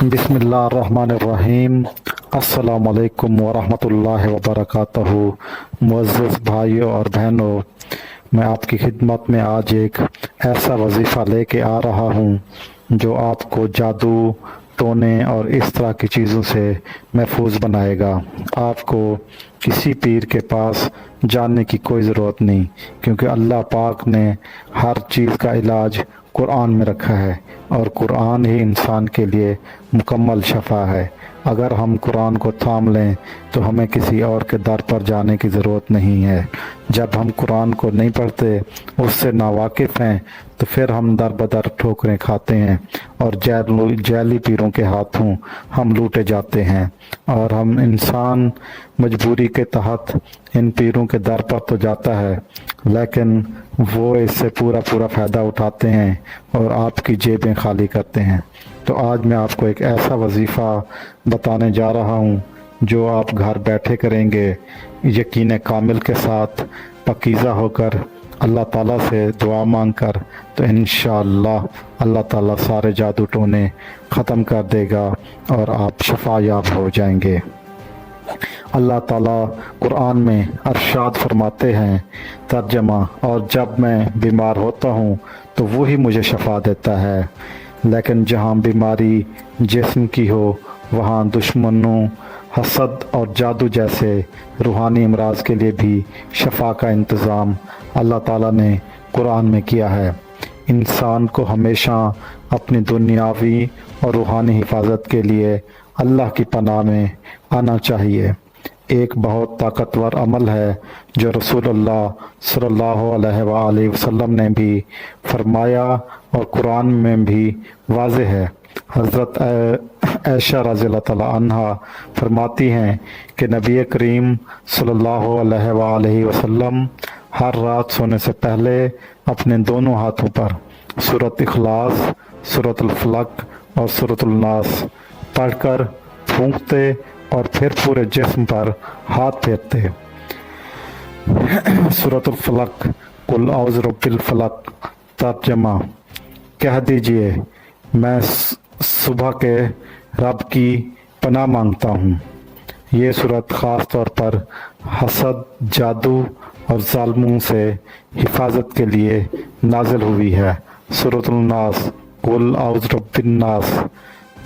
बिस्मिल्लाहिर्रहमानिर्रहीम। अस्सलाम वालेकुम वरहमतुल्लाहि वबरकातुहू। मुअज़्ज़ज़ भाइयों और बहनों, मैं आपकी खिदमत में आज एक ऐसा वजीफ़ा लेके आ रहा हूँ जो आपको जादू, टोने और इस तरह की चीज़ों से महफूज बनाएगा। आपको किसी पीर के पास जाने की कोई ज़रूरत नहीं, क्योंकि अल्लाह पाक ने हर चीज़ का इलाज कुरान में रखा है और कुरान ही इंसान के लिए मुकम्मल शफा है। अगर हम कुरान को थाम लें तो हमें किसी और के दर पर जाने की ज़रूरत नहीं है। जब हम कुरान को नहीं पढ़ते, उससे नावाकिफ़ हैं, तो फिर हम दर बदर ठोकरें खाते हैं और जैली पीरों के हाथों हम लूटे जाते हैं। और हम इंसान मजबूरी के तहत इन पीरों के दर पर तो जाता है, लेकिन वो इससे पूरा फ़ायदा उठाते हैं और आपकी जेबें खाली करते हैं। तो आज मैं आपको एक ऐसा वजीफ़ा बताने जा रहा हूँ जो आप घर बैठे करेंगे, यकीन कामिल के साथ, पकीज़ा होकर, अल्लाह ताला से दुआ मांग कर, तो इंशाअल्लाह अल्लाह ताला सारे जादू टोने ख़त्म कर देगा और आप शफा याब हो जाएंगे। अल्लाह ताला कुरान में अरशाद फरमाते हैं, तर्जमा, और जब मैं बीमार होता हूँ तो वही मुझे शफा देता है, लेकिन जहाँ बीमारी जिस्म की हो वहाँ दुश्मनों, हसद और जादू जैसे रूहानी अमराज के लिए भी शफा का इंतज़ाम अल्लाह ताला ने कुरान में किया है। इंसान को हमेशा अपनी दुनियावी और रूहानी हिफाजत के लिए अल्लाह की पनाह में आना चाहिए। एक बहुत ताकतवर अमल है जो रसूलुल्लाह सल्लल्लाहु अलैहि वसल्लम ने भी फरमाया और कुरान में भी वाज़ेह है। हज़रत आयशा रज़ियल्लाहु तआला अन्हा फरमाती हैं कि नबी करीम सल्लल्लाहु अलैहि वसल्लम हर रात सोने से पहले अपने दोनों हाथों पर सूरत इखलास, सूरतुल फलक और सूरतुल नास पढ़कर फूंकते और फिर पूरे जिस्म पर हाथ फेरते। सूरतुल फलक, कुल औज़ु बिरब्बिल फलक। तर्जमा, कह दीजिए मैं सुबह के रब की पनाह मांगता हूँ। ये सूरत ख़ास तौर पर हसद, जादू और ज़ालिमों से हिफाजत के लिए नाजिल हुई है। सूरतुल नास, कुल औज़ु बिरब्बिन नास।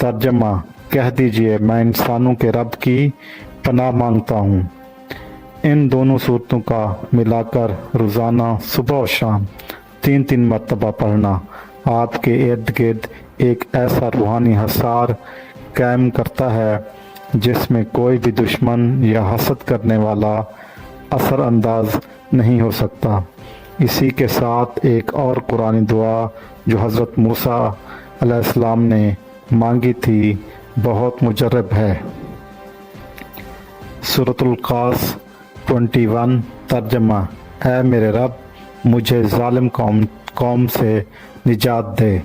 तर्जमा, कह दीजिए मैं इंसानों के रब की पनाह मांगता हूँ। इन दोनों सूरतों का मिलाकर रोज़ाना सुबह और शाम 3-3 मरतबा पढ़ना आपके इर्द गिर्द एक ऐसा रूहानी हसार कायम करता है जिसमें कोई भी दुश्मन या हसद करने वाला असर अंदाज नहीं हो सकता। इसी के साथ एक और कुरानी दुआ जो हज़रत मूसा अलैहिस्सलाम ने मांगी थी बहुत मुजर्रब है। सूरतुल कास 21। तर्जमा, ऐ मेरे रब, मुझे ज़ालिम कौम से निजात दे।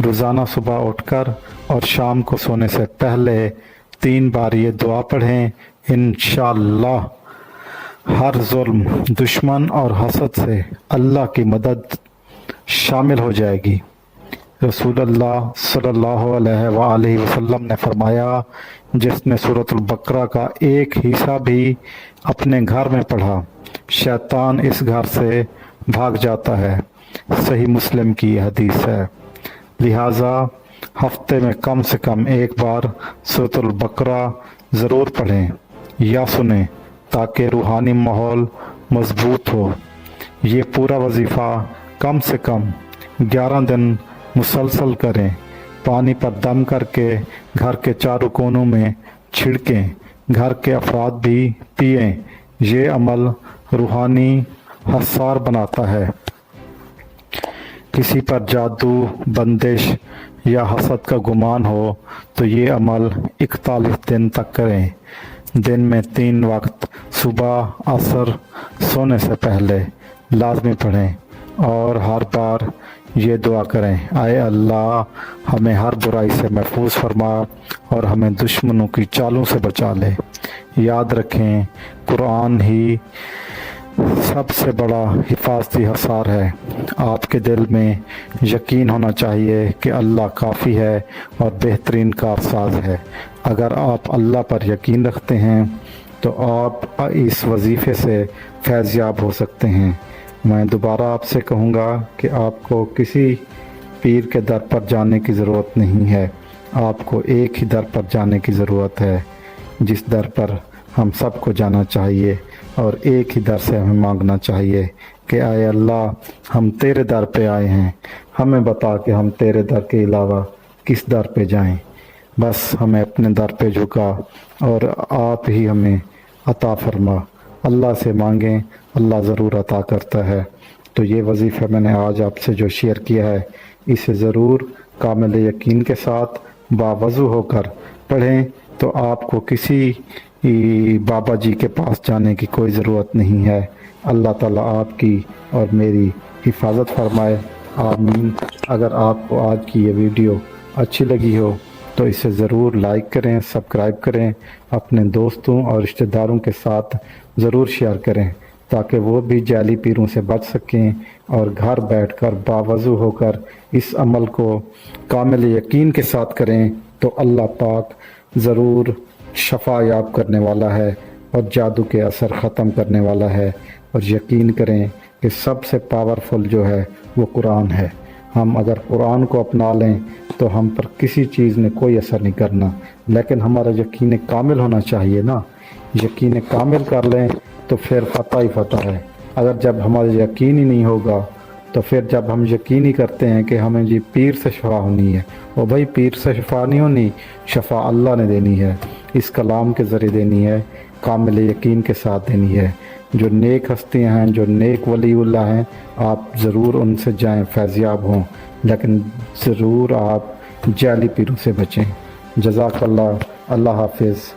रोज़ाना सुबह उठकर और शाम को सोने से पहले 3 बार ये दुआ पढ़ें। इंशाअल्लाह हर जुल्म, दुश्मन और हसद से अल्लाह की मदद शामिल हो जाएगी। रसूलुल्लाह सल्लल्लाहु अलैहि वसल्लम ने फरमाया, जिसने सूरतुल बकरा का एक हिस्सा भी अपने घर में पढ़ा, शैतान इस घर से भाग जाता है। सही मुस्लिम की हदीस है। लिहाजा हफ्ते में कम से कम एक बार सूरतुल बकरा ज़रूर पढ़ें या सुनें ताकि रूहानी माहौल मजबूत हो। ये पूरा वजीफ़ा कम से कम 11 दिन मुसलसल करें। पानी पर दम करके घर के चारों कोनों में छिड़कें। घर के अफराद भी पिएं। ये अमल रूहानी हसार बनाता है। किसी पर जादू, बंदिश या हसद का गुमान हो तो ये अमल 41 दिन तक करें। दिन में 3 वक्त सुबह, असर, सोने से पहले लाजमी पढ़ें और हर बार ये दुआ करें, आए अल्लाह हमें हर बुराई से महफूज फरमा और हमें दुश्मनों की चालों से बचा ले। याद रखें, कुरान ही سب سے بڑا حفاظتی حصار ہے۔ آپ کے دل میں یقین ہونا چاہیے کہ اللہ کافی ہے اور بہترین کارساز ہے۔ اگر آپ اللہ پر یقین رکھتے ہیں تو آپ اس وظیفے سے فیض یاب ہو سکتے ہیں۔ میں دوبارہ آپ سے کہوں گا کہ آپ کو کسی پیر کے در پر جانے کی ضرورت نہیں ہے، آپ کو ایک ہی در پر جانے کی ضرورت ہے، جس در پر ہم سب کو جانا چاہیے، اور ایک ہی در سے ہمیں مانگنا چاہیے کہ اے اللہ، ہم تیرے در پہ آئے ہیں، ہمیں بتا کہ ہم تیرے در کے علاوہ کس در پہ جائیں۔ بس ہمیں اپنے در پہ جھکا اور آپ ہی ہمیں عطا فرما۔ اللہ سے مانگیں، اللہ ضرور عطا کرتا ہے۔ تو یہ وظیفہ میں نے آج آپ سے جو شیئر کیا ہے، اسے ضرور کامل یقین کے ساتھ باوضو ہو کر پڑھیں، تو آپ کو کسی بابا جی کے پاس جانے کی کوئی ضرورت نہیں ہے۔ اللہ تعالیٰ آپ کی اور میری حفاظت فرمائے، آمین۔ اگر آپ کو آج کی یہ ویڈیو اچھی لگی ہو تو اسے ضرور لائک کریں، سبسکرائب کریں، اپنے دوستوں اور رشتہ داروں کے ساتھ ضرور شیئر کریں، تاکہ وہ بھی جعلی پیروں سے بچ سکیں اور گھر بیٹھ کر باوضو ہو کر اس عمل کو کامل یقین کے ساتھ کریں، تو اللہ پاک ضرور شفا یاب کرنے والا ہے اور جادو کے اثر ختم کرنے والا ہے۔ اور یقین کریں کہ سب سے پاورفل جو ہے وہ قرآن ہے۔ ہم اگر قرآن کو اپنا لیں تو ہم پر کسی چیز نے کوئی اثر نہیں کرنا، لیکن ہمارا یقین کامل ہونا چاہیے نا۔ یقین کامل کر لیں تو پھر فتح ہی فتح ہے۔ اگر جب ہمارا یقین ہی نہیں ہوگا تو پھر جب ہم یقین ہی کرتے ہیں کہ ہمیں جی پیر سے شفا ہونی ہے، وہ بھائی پیر سے شفا نہیں ہونی، شفا اللہ نے دینی ہے، اس کلام کے ذریعے دینی ہے، کامل یقین کے ساتھ دینی ہے۔ جو نیک ہستیاں ہیں، جو نیک ولی اللہ ہیں، آپ ضرور ان سے جائیں، فیضیاب ہوں، لیکن ضرور آپ جعلی پیروں سے بچیں۔ جزاک اللہ، اللہ حافظ۔